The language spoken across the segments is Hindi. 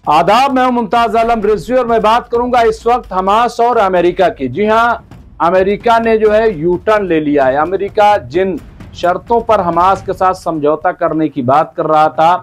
आदाब, मैं हूं मुमताज आलम रिजवी और मैं बात करूंगा इस वक्त हमास और अमेरिका की। जी हां, अमेरिका ने जो है यू टर्न ले लिया है। अमेरिका जिन शर्तों पर हमास के साथ समझौता करने की बात कर रहा था,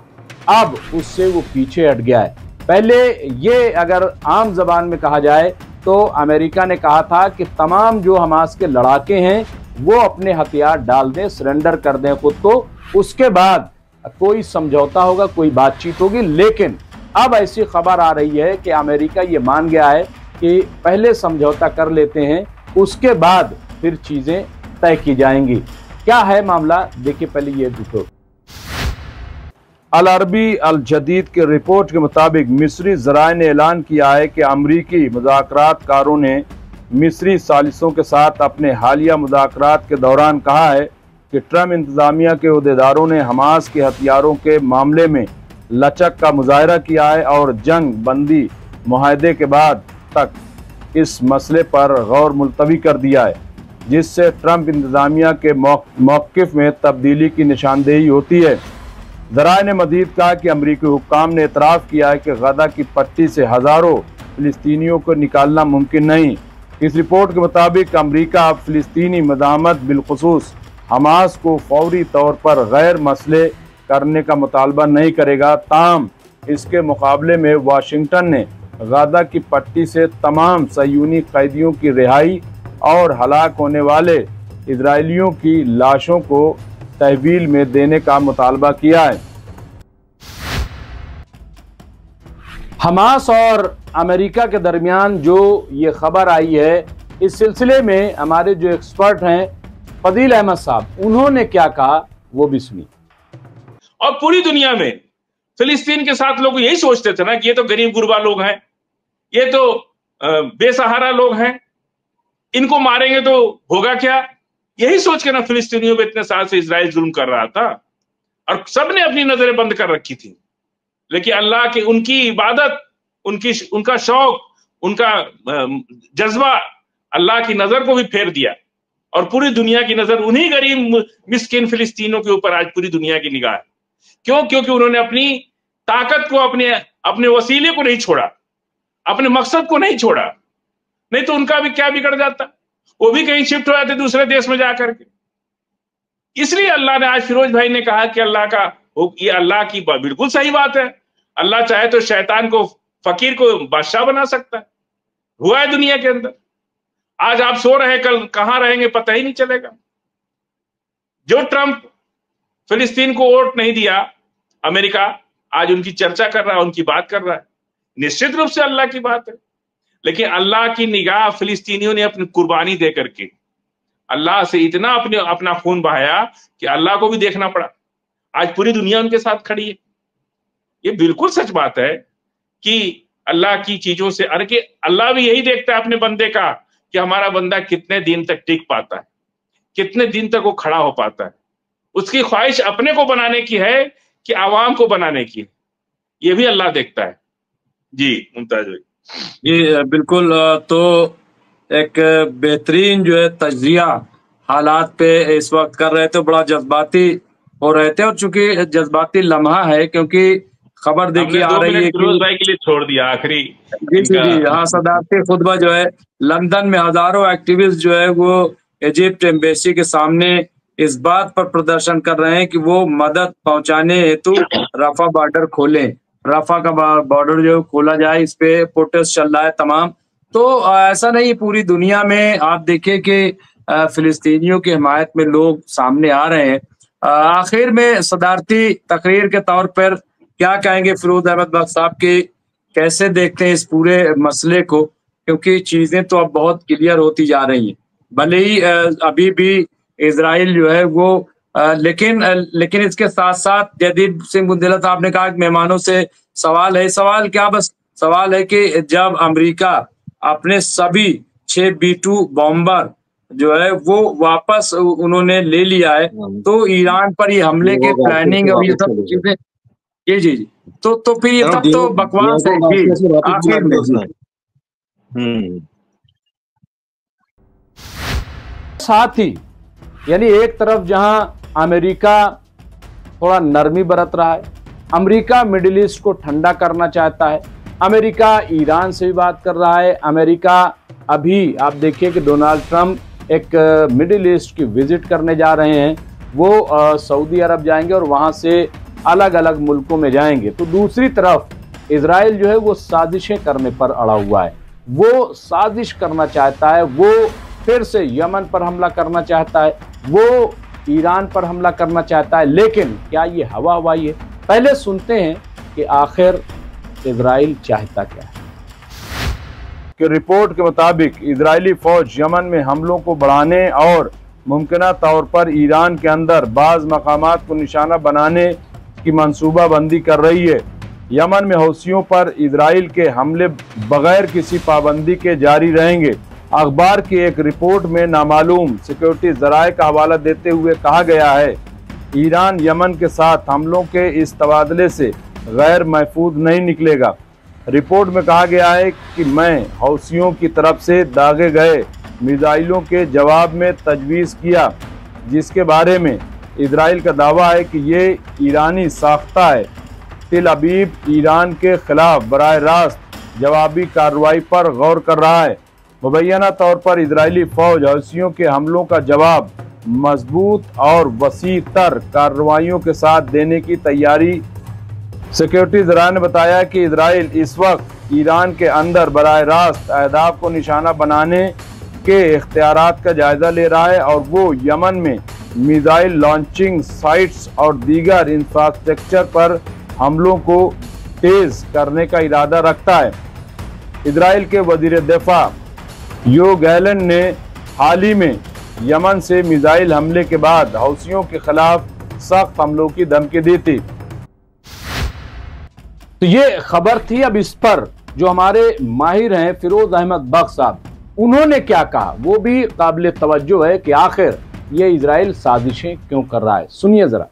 अब उससे वो पीछे हट गया है। पहले ये अगर आम जबान में कहा जाए तो अमेरिका ने कहा था कि तमाम जो हमास के लड़ाके हैं वो अपने हथियार डाल दें, सरेंडर कर दें खुद को, उसके बाद कोई समझौता होगा, कोई बातचीत होगी। लेकिन अब ऐसी खबर आ रही है कि अमेरिका ये मान गया है कि पहले समझौता कर लेते हैं, उसके बाद फिर चीजें तय की जाएंगी। क्या है मामला, देखिए पहले ये रिपोर्ट। अल अरबी अल जदीद के रिपोर्ट के मुताबिक मिस्री ज़राए ने ऐलान किया है कि अमरीकी मुज़ाकरातकारों ने मिस्री सालिसों के साथ अपने हालिया मुज़ाकरात के दौरान कहा है कि ट्रम्प इंतज़ामिया के अहदेदारों ने हमास के हथियारों के मामले में लचक का मुजाहरा किया है और जंग बंदी मुआहदे के बाद तक इस मसले पर गौर मुलतवी कर दिया है, जिससे ट्रंप इंतज़ामिया के मौक़िफ़ में तब्दीली की निशानदेही होती है। ज़राए ने मज़ीद कहा कि अमरीकी हुक्काम ने एतराफ़ किया है कि गज़ा की पट्टी से हज़ारों फ़िलिस्तीनियों को निकालना मुमकिन नहीं। इस रिपोर्ट के मुताबिक अमरीका अब फ़िलिस्तीनी मज़ाहमत बिलख़ुसूस हमास को फौरी तौर पर गैर मसले करने का मुतालबा नहीं करेगा। ताहम इसके मुकाबले में वाशिंगटन ने गज़ा की पट्टी से तमाम सयूनी कैदियों की रिहाई और हलाक होने वाले इजरायलियों की लाशों को तहवील में देने का मुतालबा किया है। हमास और अमेरिका के दरमियान जो ये खबर आई है, इस सिलसिले में हमारे जो एक्सपर्ट हैं फजील अहमद साहब, उन्होंने क्या कहा वो भी सुनिए। और पूरी दुनिया में फिलिस्तीन के साथ लोग यही सोचते थे ना कि ये तो गरीब गुरबा लोग हैं, ये तो बेसहारा लोग हैं, इनको मारेंगे तो होगा क्या। यही सोच के ना फिलिस्तीनियों पे इतने साल से इजराइल जुल्म कर रहा था और सबने अपनी नजरें बंद कर रखी थी। लेकिन अल्लाह की उनकी इबादत, उनका शौक, उनका जज्बा अल्लाह की नजर को भी फेर दिया और पूरी दुनिया की नजर उन्हीं गरीब मिस्किन फिलिस्तीनों के ऊपर आज पूरी दुनिया की निगाह है। क्यों? क्योंकि उन्होंने अपनी ताकत को, अपने वसीले को नहीं छोड़ा, अपने मकसद को नहीं छोड़ा। नहीं तो उनका भी क्या बिगड़ जाता, वो भी कहीं शिफ्ट हो जाते दूसरे देश में जाकर के। इसलिए अल्लाह ने आज फिरोज भाई ने कहा कि ये अल्लाह की बिल्कुल सही बात है। अल्लाह चाहे तो शैतान को, फकीर को बादशाह बना सकता है। हुआ है दुनिया के अंदर। आज आप सो रहे हैं, कल कहां रहेंगे पता ही नहीं चलेगा। जो ट्रंप फिलिस्तीन को वोट नहीं दिया, अमेरिका आज उनकी चर्चा कर रहा है, उनकी बात कर रहा है, निश्चित रूप से अल्लाह की बात है। लेकिन अल्लाह की निगाह फिलिस्तीनियों ने अपनी कुर्बानी दे करके अल्लाह से इतना अपना खून बहाया कि अल्लाह को भी देखना पड़ा। आज पूरी दुनिया उनके साथ खड़ी है। ये बिल्कुल सच बात है कि अल्लाह की चीजों से, अरे कि अल्लाह भी यही देखता है अपने बंदे का कि हमारा बंदा कितने दिन तक टिक पाता है, कितने दिन तक वो खड़ा हो पाता है। उसकी ख्वाहिश अपने को बनाने की है कि आवाम को बनाने की है, ये भी अल्लाह देखता है। जी मुमताज भाई। जी बिल्कुल। तो एक बेहतरीन जो है तजिया हालात पे इस वक्त कर रहे थे, बड़ा जज्बाती हो रहे थे और चूंकि जज्बाती लम्हा है क्योंकि खबर देखिए आ रही है फिरोज भाई के लिए छोड़ दिया आखिरी। जी हाँ, सदारती खुतबा जो है लंदन में हजारों एक्टिविस्ट जो है वो इजिप्ट एम्बेसी के सामने इस बात पर प्रदर्शन कर रहे हैं कि वो मदद पहुंचाने हेतु रफा बॉर्डर खोलें, रफा का बॉर्डर जो खोला जाए, इस पे प्रोटेस्ट चल रहा है तमाम। तो ऐसा नहीं, पूरी दुनिया में आप देखिए कि फिलिस्तीनियों की हिमायत में लोग सामने आ रहे हैं। आखिर में सदारती तकरीर के तौर पर क्या कहेंगे फिरोज अहमद बख्श साहब की, कैसे देखते हैं इस पूरे मसले को, क्योंकि चीजें तो अब बहुत क्लियर होती जा रही हैं। भले ही अभी भी इजराइल जो है वो लेकिन इसके साथ साथ जयदीप सिंह बुंदेला साहब ने कहा कि मेहमानों से सवाल है, सवाल क्या, बस सवाल है कि जब अमेरिका अपने सभी 6 B-2 बॉम्बर जो है वो वापस उन्होंने ले लिया है, तो ईरान पर ये हमले के प्लानिंग और ये सब चीजें, जी तो फिर ये तब तो बकवास है कि आखिर में साथ ही यानी एक तरफ जहां अमेरिका थोड़ा नरमी बरत रहा है, अमेरिका मिडिल ईस्ट को ठंडा करना चाहता है, अमेरिका ईरान से भी बात कर रहा है। अमेरिका अभी आप देखिए कि डोनाल्ड ट्रंप एक मिडिल ईस्ट की विजिट करने जा रहे हैं, वो सऊदी अरब जाएंगे और वहां से अलग अलग मुल्कों में जाएंगे। तो दूसरी तरफ इजराइल जो है वो साजिशें करने पर अड़ा हुआ है, वो साजिश करना चाहता है, वो फिर से यमन पर हमला करना चाहता है, वो ईरान पर हमला करना चाहता है। लेकिन क्या ये हवा हवाई है? पहले सुनते हैं कि आखिर इजराइल चाहता क्या है। कि रिपोर्ट के मुताबिक इजरायली फौज यमन में हमलों को बढ़ाने और मुमकिना तौर पर ईरान के अंदर बाज़ मकामात को निशाना बनाने की मंसूबाबंदी कर रही है। यमन में हौसियों पर इजराइल के हमले बगैर किसी पाबंदी के जारी रहेंगे। अखबार की एक रिपोर्ट में नामालूम सिक्योरिटी ज़राए का हवाला देते हुए कहा गया है, ईरान यमन के साथ हमलों के इस तबादले से गैर महफूज नहीं निकलेगा। रिपोर्ट में कहा गया है कि मैं हौसियों की तरफ से दागे गए मिसाइलों के जवाब में तजवीज़ किया, जिसके बारे में इजराइल का दावा है कि ये ईरानी साख्ता है। तेल अबीब ईरान के खिलाफ बराह रास्त जवाबी कार्रवाई पर गौर कर रहा है। मुबैना तौर पर इजरायली फौज हौसियों के हमलों का जवाब मजबूत और वसी तर कार्रवाइयों के साथ देने की तैयारी। सिक्योरिटी ज़राए ने बताया कि इजराइल इस वक्त ईरान के अंदर बराह रास्त अहदाफ को निशाना बनाने के इख्तियारात का जायजा ले रहा है और वो यमन में मिसाइल लॉन्चिंग साइट्स और दीगर इंफ्रास्ट्रक्चर पर हमलों को तेज करने का इरादा रखता है। इजराइल के वजीर दिफा यो गैलन ने हाल ही में यमन से मिसाइल हमले के बाद हौसियों के खिलाफ सख्त हमलों की धमकी दी थी। तो ये खबर थी। अब इस पर जो हमारे माहिर हैं फिरोज अहमद बख्श साहब, उन्होंने क्या कहा वो भी काबिल तवज्जो है कि आखिर ये इजराइल साजिशें क्यों कर रहा है। सुनिए जरा।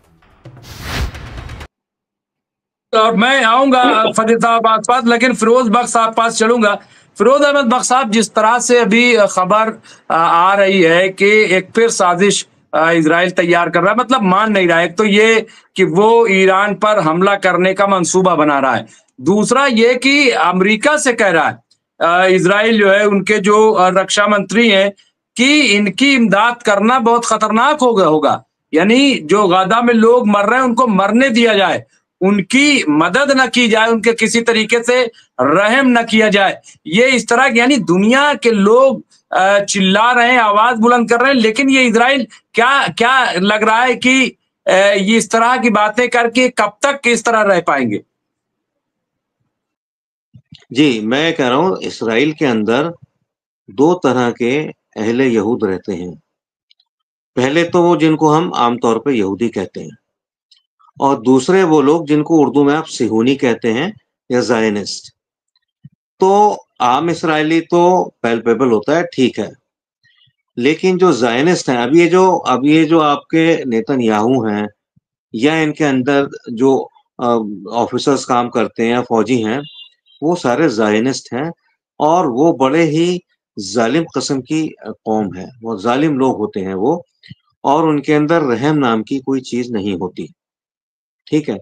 और मैं आऊंगा फतेह साहब आसपास, लेकिन फिरोज बख्श साहब पास चलूंगा। फिरोज अहमद बख्श साहब, जिस तरह से अभी खबर आ रही है कि एक फिर साजिश इजराइल तैयार कर रहा है, मतलब मान नहीं रहा है। एक तो ये कि वो ईरान पर हमला करने का मंसूबा बना रहा है, दूसरा ये कि अमेरिका से कह रहा है इजराइल जो है, उनके जो रक्षा मंत्री हैं, कि इनकी इमदाद करना बहुत खतरनाक होगा। यानी जो गाजा में लोग मर रहे हैं उनको मरने दिया जाए, उनकी मदद न की जाए, उनके किसी तरीके से रहम न किया जाए। ये इस तरह यानी दुनिया के लोग चिल्ला रहे हैं, आवाज बुलंद कर रहे हैं, लेकिन ये इजराइल क्या लग रहा है कि ये इस तरह की बातें करके कब तक किस तरह रह पाएंगे? जी, मैं कह रहा हूं इस्राइल के अंदर दो तरह के अहले यहूद रहते हैं। पहले तो वो जिनको हम आमतौर पे यहूदी कहते हैं, और दूसरे वो लोग जिनको उर्दू में आप सिहूनी कहते हैं या ज़ायनिस्ट। तो आम इस्राएली तो पैल्पेबल होता है, ठीक है, लेकिन जो ज़ायनिस्ट हैं, अब ये जो आपके नेतन्याहू हैं या इनके अंदर जो ऑफिसर्स काम करते हैं या फौजी हैं, वो सारे ज़ायनिस्ट हैं और वो बड़े ही जालिम किस्म की कौम है। वो जालिम लोग होते हैं वो, और उनके अंदर रहम नाम की कोई चीज नहीं होती। ठीक है,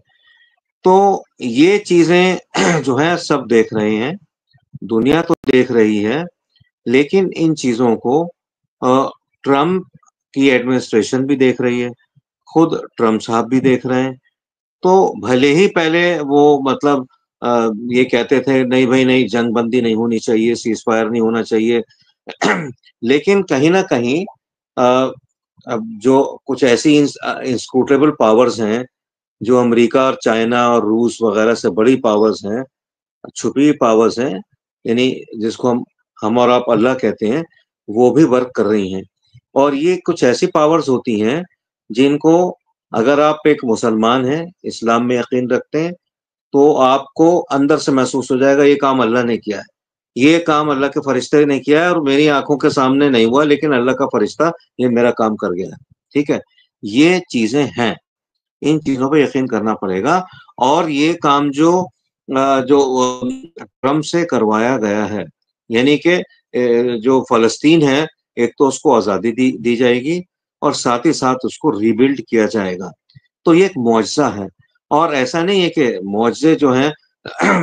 तो ये चीजें जो है सब देख रहे हैं, दुनिया तो देख रही है, लेकिन इन चीजों को ट्रम्प की एडमिनिस्ट्रेशन भी देख रही है, खुद ट्रम्प साहब भी देख रहे हैं। तो भले ही पहले वो मतलब ये कहते थे नहीं भाई नहीं, जंग बंदी नहीं होनी चाहिए, सीज फायर नहीं होना चाहिए, लेकिन कहीं ना कहीं अब जो कुछ ऐसी इंस्क्रूटेबल पावर्स हैं जो अमेरिका और चाइना और रूस वगैरह से बड़ी पावर्स हैं, छुपी पावर्स हैं, यानी जिसको हम और आप अल्लाह कहते हैं, वो भी वर्क कर रही हैं। और ये कुछ ऐसी पावर्स होती हैं जिनको अगर आप एक मुसलमान हैं, इस्लाम में यकीन रखते हैं, तो आपको अंदर से महसूस हो जाएगा ये काम अल्लाह ने किया है, ये काम अल्लाह के फरिश्ते ने किया है, और मेरी आंखों के सामने नहीं हुआ, लेकिन अल्लाह का फरिश्ता ये मेरा काम कर गया है। ठीक है, ये चीजें हैं, इन चीजों पे यकीन करना पड़ेगा। और ये काम जो ट्रम्प से करवाया गया है, यानी कि जो फलस्तीन है, एक तो उसको आज़ादी दी जाएगी और साथ ही साथ उसको रीबिल्ड किया जाएगा, तो ये एक मुआजिज़ा है। और ऐसा नहीं है कि मुआवजे जो हैं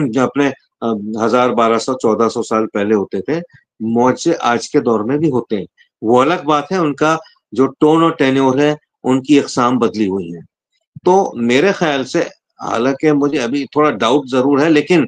जो अपने 1000, 1200, 1400 साल पहले होते थे, मुआवजे आज के दौर में भी होते हैं। वो अलग बात है, उनका जो टोन और टेन्योर है, उनकी अक़साम बदली हुई है। तो मेरे ख्याल से, हालांकि मुझे अभी थोड़ा डाउट जरूर है, लेकिन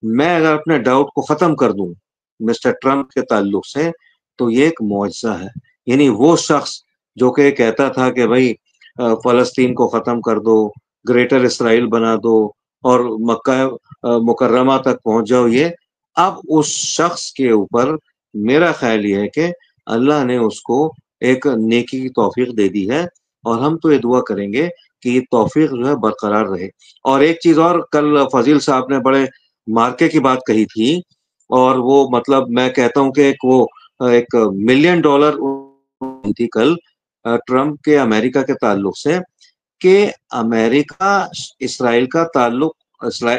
मैं अगर अपने डाउट को खत्म कर दूं मिस्टर ट्रंप के ताल्लुक से, तो ये एक मुआवजा है। यानी वो शख्स जो कि कहता था कि भाई फलस्तीन को खत्म कर दो, ग्रेटर इसराइल बना दो और मक्का मुकर्रमा तक पहुंच जाओ, ये अब उस शख्स के ऊपर मेरा ख्याल ये है कि अल्लाह ने उसको एक नेकी की तौफीक दे दी है, और हम तो ये दुआ करेंगे कि ये तौफीक जो है बरकरार रहे। और एक चीज और, कल फजील साहब ने बड़े मार्के की बात कही थी, और वो मतलब मैं कहता हूँ कि एक $1 मिलियन थी कल ट्रंप के अमेरिका के ताल्लुक से, कि अमेरिका इसराइल का ताल्लुक,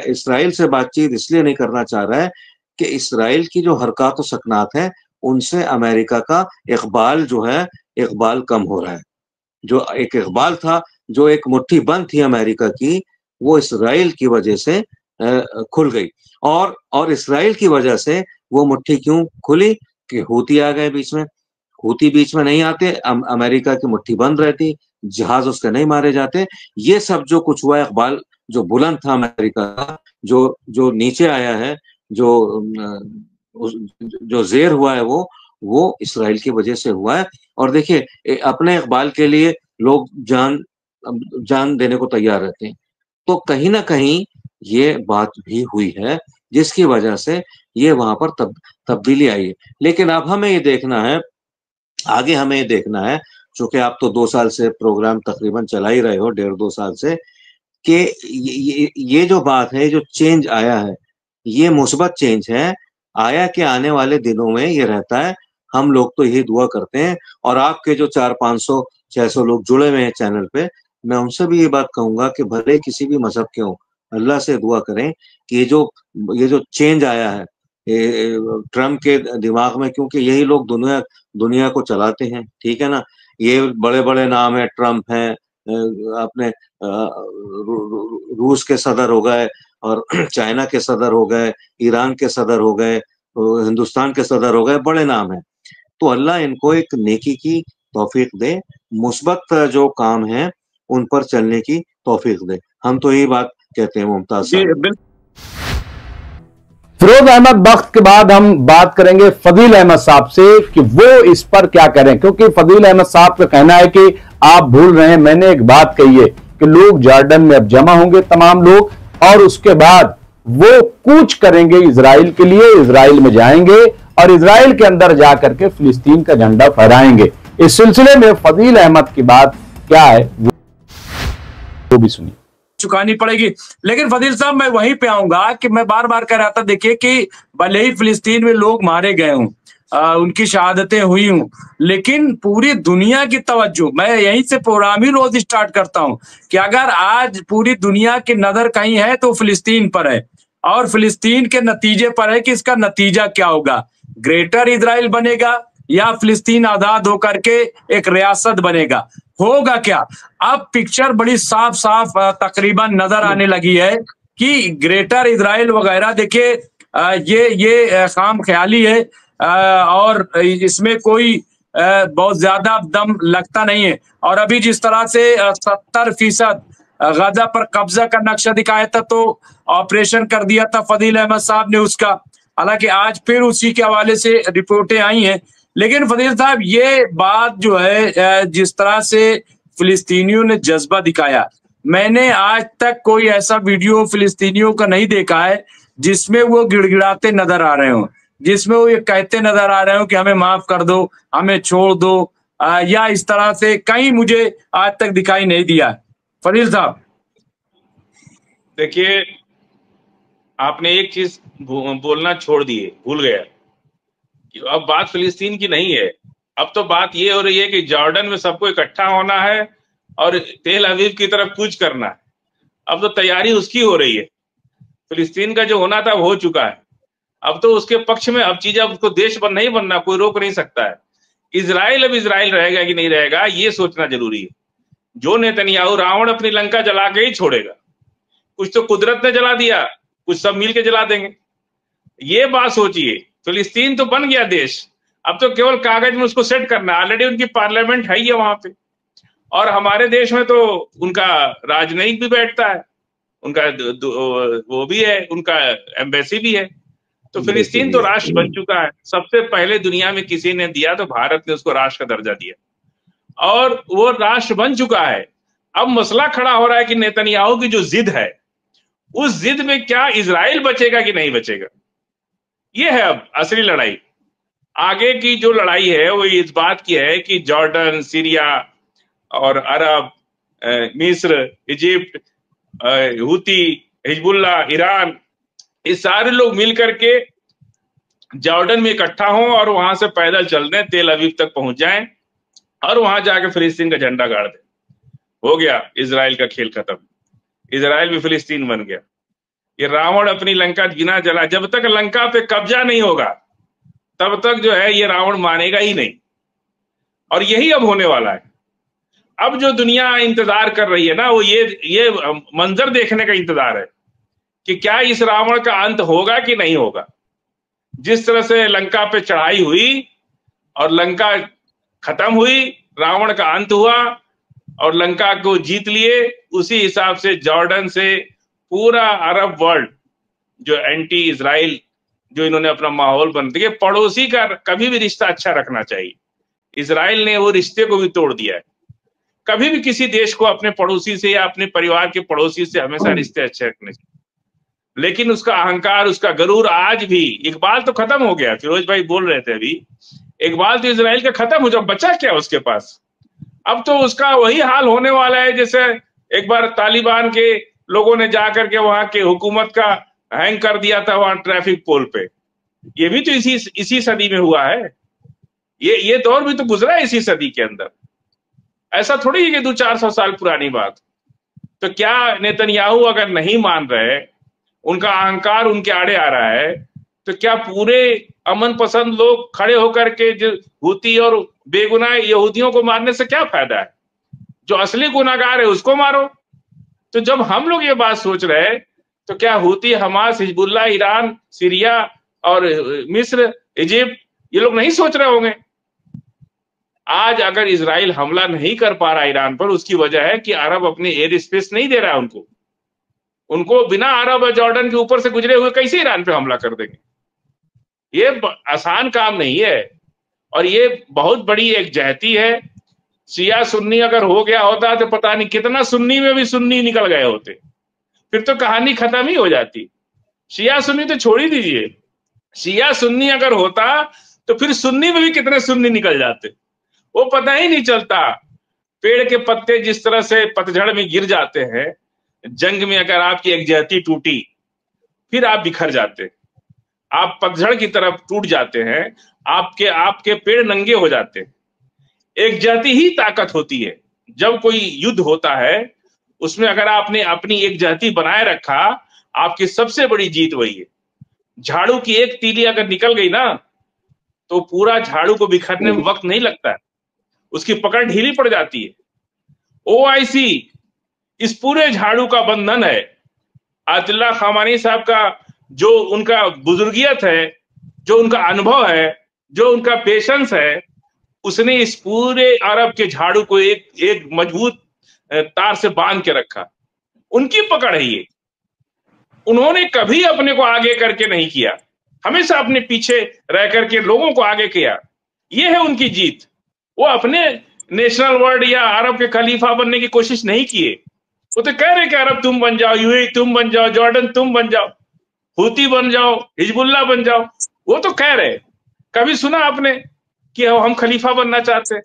इसराइल से बातचीत इसलिए नहीं करना चाह रहा है कि इसराइल की जो हरकत और सकनात है, उनसे अमेरिका का इकबाल जो है, इकबाल कम हो रहा है। जो एक इकबाल था, जो एक मुट्ठी बंद थी अमेरिका की, वो इसराइल की वजह से खुल गई। और इसराइल की वजह से वो मुट्ठी क्यों खुली? कि हूती आ गए बीच में। हूती बीच में नहीं आते, अमेरिका की मुट्ठी बंद रहती, जहाज उसके नहीं मारे जाते। ये सब जो कुछ हुआ, इकबाल जो बुलंद था अमेरिका का, जो नीचे आया है, जो जेर हुआ है, वो इसराइल की वजह से हुआ है। और देखिए, अपने इकबाल के लिए लोग जान देने को तैयार रहते हैं। तो कहीं ना कहीं ये बात भी हुई है, जिसकी वजह से ये वहां पर तब्दीली आई है। लेकिन अब हमें ये देखना है, आगे हमें ये देखना है, चूंकि आप तो 2 साल से प्रोग्राम तकरीबन चला ही रहे हो, 1.5-2 साल से, कि ये जो बात है, जो चेंज आया है, ये मुस्बत चेंज है। आया कि आने वाले दिनों में ये रहता है, हम लोग तो यही दुआ करते हैं। और आपके जो 400-500-600 लोग जुड़े हुए हैं चैनल पे, मैं उनसे भी ये बात कहूंगा कि भले किसी भी मजहब के हों, अल्लाह से दुआ करें कि ये जो चेंज आया है ट्रम्प के दिमाग में, क्योंकि यही लोग दुनिया को चलाते हैं, ठीक है ना। ये बड़े बड़े नाम है, ट्रम्प है, अपने रूस के सदर हो गए, और चाइना के सदर हो गए, ईरान के सदर हो गए, हिंदुस्तान के सदर हो गए, बड़े नाम हैं। तो अल्लाह इनको एक नेकी की तौफीक दे, मुस्बत जो काम है उन पर चलने की तौफीक दे। हम तो यही बात कहते हैं मुमताज साहब। फिरोज अहमद बख्त के बाद हम बात करेंगे फजील अहमद साहब से कि वो इस पर क्या करें, क्योंकि फजील अहमद साहब का कहना है कि आप भूल रहे हैं, मैंने एक बात कही है कि लोग जॉर्डन में अब जमा होंगे, तमाम लोग, और उसके बाद वो कूच करेंगे इजराइल के लिए, इजराइल में जाएंगे और इजराइल के अंदर जाकर के फिलिस्तीन का झंडा फहराएंगे। इस सिलसिले में फजील अहमद की बात क्या है वो भी सुनिए। चुकानी पड़ेगी। लेकिन फजील साहब, मैं वहीं पे आऊंगा कि मैं बार बार कह रहा था, देखिए कि भले ही फिलिस्तीन में लोग मारे गए हों, उनकी शहादतें हुई हूं, लेकिन पूरी दुनिया की तवज्जो, मैं यहीं से प्रोग्राम ही रोज स्टार्ट करता हूं कि अगर आज पूरी दुनिया की नजर कहीं है तो फिलिस्तीन पर है, और फिलिस्तीन के नतीजे पर है कि इसका नतीजा क्या होगा, ग्रेटर इजराइल बनेगा या फिलिस्तीन आजाद होकर के एक रियासत बनेगा, होगा क्या। अब पिक्चर बड़ी साफ साफ तकरीबन नजर आने लगी है कि ग्रेटर इजराइल वगैरह, देखिए ये खाम ख्याली है, और इसमें कोई बहुत ज्यादा दम लगता नहीं है। और अभी जिस तरह से 70% गजा पर कब्जा का नक्शा दिखाया था, तो ऑपरेशन कर दिया था फजील अहमद साहब ने उसका, हालांकि आज फिर उसी के हवाले से रिपोर्टें आई हैं। लेकिन फजील साहब, ये बात जो है, जिस तरह से फिलिस्तीनियों ने जज्बा दिखाया, मैंने आज तक कोई ऐसा वीडियो फिलिस्तीनियों का नहीं देखा है जिसमें वो गिड़गिड़ाते नजर आ रहे हो, जिसमें वो ये कहते नजर आ रहे हो कि हमें माफ कर दो, हमें छोड़ दो, या इस तरह से कहीं मुझे आज तक दिखाई नहीं दिया। फजील साहब, देखिए, आपने एक चीज बोलना छोड़ दिए, भूल गया कि अब बात फिलिस्तीन की नहीं है। अब तो बात ये हो रही है कि जॉर्डन में सबको इकट्ठा होना है और तेल अवीव की तरफ कूच करना है। अब तो तैयारी उसकी हो रही है। फिलिस्तीन का जो होना था वो हो चुका है। अब तो उसके पक्ष में अब चीजें, अब उसको देश पर नहीं बनना, कोई रोक नहीं सकता है। इजराइल अब इजराइल रहेगा कि नहीं रहेगा, ये सोचना जरूरी है। जो नेतन्याहू रावण अपनी लंका जला के ही छोड़ेगा, कुछ तो कुदरत ने जला दिया, कुछ सब मिल के जला देंगे। ये बात सोचिए, फिलिस्तीन तो बन गया देश, अब तो केवल कागज में उसको सेट करना है। ऑलरेडी उनकी पार्लियामेंट है ही है वहां पे, और हमारे देश में तो उनका राजनयिक भी बैठता है, उनका वो भी है, उनका एम्बेसी भी है। तो फिलिस्तीन तो राष्ट्र बन चुका है। सबसे पहले दुनिया में किसी ने दिया तो भारत ने उसको राष्ट्र का दर्जा दिया, और वो राष्ट्र बन चुका है। अब मसला खड़ा हो रहा है कि नेतन्याहू की जो जिद है, उस जिद में क्या इजराइल बचेगा कि नहीं बचेगा, ये है अब असली लड़ाई। आगे की जो लड़ाई है वो इस बात की है कि जॉर्डन, सीरिया और अरब, मिस्र, इजिप्ट, हूती, हिजबुल्ला, ईरान, ये सारे लोग मिलकर के जॉर्डन में इकट्ठा हों और वहां से पैदल चल दें, तेल अवीव तक पहुंच जाएं और वहां जाके फिलिस्तीन का झंडा गाड़ दें। हो गया इजराइल का खेल खत्म, इजराइल भी फिलिस्तीन बन गया। ये रावण अपनी लंका बिना जला, जब तक लंका पे कब्जा नहीं होगा तब तक जो है ये रावण मानेगा ही नहीं, और यही अब होने वाला है। अब जो दुनिया इंतजार कर रही है ना, वो ये मंजर देखने का इंतजार है कि क्या इस रावण का अंत होगा कि नहीं होगा। जिस तरह से लंका पे चढ़ाई हुई और लंका खत्म हुई, रावण का अंत हुआ और लंका को जीत लिए, उसी हिसाब से जॉर्डन से पूरा अरब वर्ल्ड जो एंटी इजराइल, जो इन्होंने अपना माहौल बन दिया, पड़ोसी का कभी भी रिश्ता अच्छा रखना चाहिए। इजराइल ने वो रिश्ते को भी तोड़ दिया है। कभी भी किसी देश को अपने पड़ोसी से या अपने परिवार के पड़ोसी से हमेशा रिश्ते अच्छे रखने चाहिए, लेकिन उसका अहंकार, उसका गरूर आज भी, इकबाल तो खत्म हो गया, फिरोज भाई बोल रहे थे अभी, इकबाल तो इजराइल का खत्म हो, जब बचा क्या उसके पास। अब तो उसका वही हाल होने वाला है जैसे एक बार तालिबान के लोगों ने जाकर के वहां के हुकूमत का हैंग कर दिया था वहां ट्रैफिक पोल पे। ये भी तो इसी सदी में हुआ है, ये दौर भी तो गुजरा है इसी सदी के अंदर। ऐसा थोड़ी है कि 200-400 साल पुरानी बात। तो क्या नेतन्याहू अगर नहीं मान रहे, उनका अहंकार उनके आड़े आ रहा है, तो क्या पूरे अमन पसंद लोग खड़े होकर के जो हूती और बेगुनाह यहूदियों को मारने से क्या फायदा है? जो असली गुनाहगार है उसको मारो। तो जब हम लोग ये बात सोच रहे हैं, तो क्या Houthi, Hamas, Hezbollah, Iran, Syria और मिस्र, इजिप्ट, ये लोग नहीं सोच रहे होंगे? आज अगर इजराइल हमला नहीं कर पा रहा ईरान पर, उसकी वजह है कि अरब अपने एयर स्पेस नहीं दे रहा है उनको बिना अरब और जॉर्डन के ऊपर से गुजरे हुए कैसे ईरान पे हमला कर देंगे? ये आसान काम नहीं है, और ये बहुत बड़ी एक जहती है। शिया सुन्नी अगर हो गया होता तो पता नहीं कितना सुन्नी में भी सुन्नी निकल गए होते, फिर तो कहानी खत्म ही हो जाती। शिया सुन्नी तो छोड़ ही दीजिए, शिया सुन्नी अगर होता तो फिर सुन्नी में भी कितने सुन्नी निकल जाते, वो पता ही नहीं चलता। पेड़ के पत्ते जिस तरह से पतझड़ में गिर जाते हैं, जंग में अगर आपकी एक जहती टूटी, फिर आप बिखर जाते, आप पतझड़ की तरफ टूट जाते हैं, आपके पेड़ नंगे हो जाते हैं। एक जहती ही ताकत होती है। जब कोई युद्ध होता है, उसमें अगर आपने अपनी एक जहती बनाए रखा, आपकी सबसे बड़ी जीत वही है। झाड़ू की एक तीली अगर निकल गई ना, तो पूरा झाड़ू को बिखरने में वक्त नहीं लगता है, उसकी पकड़ ढीली पड़ जाती है। OIC इस पूरे झाड़ू का बंधन है। आयतुल्लाह खामानी साहब का जो उनका बुजुर्गियत है, जो उनका अनुभव है, जो उनका पेशेंस है, उसने इस पूरे अरब के झाड़ू को एक मजबूत तार से बांध के रखा। उनकी पकड़ है ये। उन्होंने कभी अपने को आगे करके नहीं किया, हमेशा अपने पीछे रह करके लोगों को आगे किया। ये है उनकी जीत। वो अपने नेशनल वर्ल्ड या अरब के खलीफा बनने की कोशिश नहीं किए। वो तो कह रहे कि अरब तुम बन जाओ, यूएई तुम बन जाओ, जॉर्डन तुम बन जाओ, हूती बन जाओ, हिजबुल्ला बन जाओ। वो तो कह रहे। कभी सुना आपने कि हम खलीफा बनना चाहते?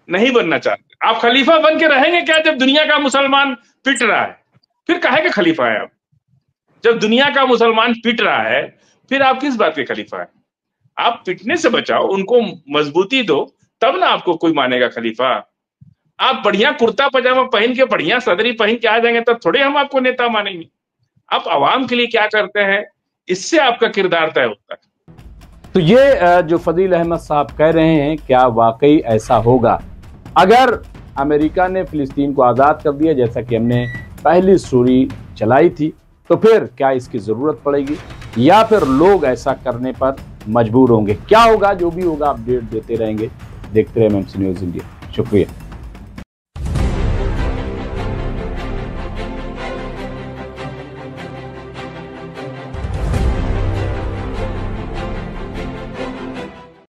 नहीं बनना चाहते। आप खलीफा बन के रहेंगे क्या जब दुनिया का मुसलमान पिट रहा है? फिर काहे के खलीफा है आप? जब दुनिया का मुसलमान पिट रहा है, फिर आप किस बात के खलीफा है? आप पिटने से बचाओ, उनको मजबूती दो, तब ना आपको कोई मानेगा खलीफा। आप बढ़िया कुर्ता पजामा पहन के, बढ़िया सदरी पहन के आ जाएंगे, तब थोड़े हम आपको नेता मानेंगे। आप आवाम के लिए क्या करते हैं, इससे आपका किरदार तय होता है। तो ये जो फजील अहमद साहब कह रहे हैं, क्या वाकई ऐसा होगा? अगर अमेरिका ने फिलिस्तीन को आज़ाद कर दिया, जैसा कि हमने पहली स्टोरी चलाई थी, तो फिर क्या इसकी जरूरत पड़ेगी या फिर लोग ऐसा करने पर मजबूर होंगे? क्या होगा, जो भी होगा अपडेट देते रहेंगे। देखते रहे एमएमसी न्यूज़ इंडिया। शुक्रिया।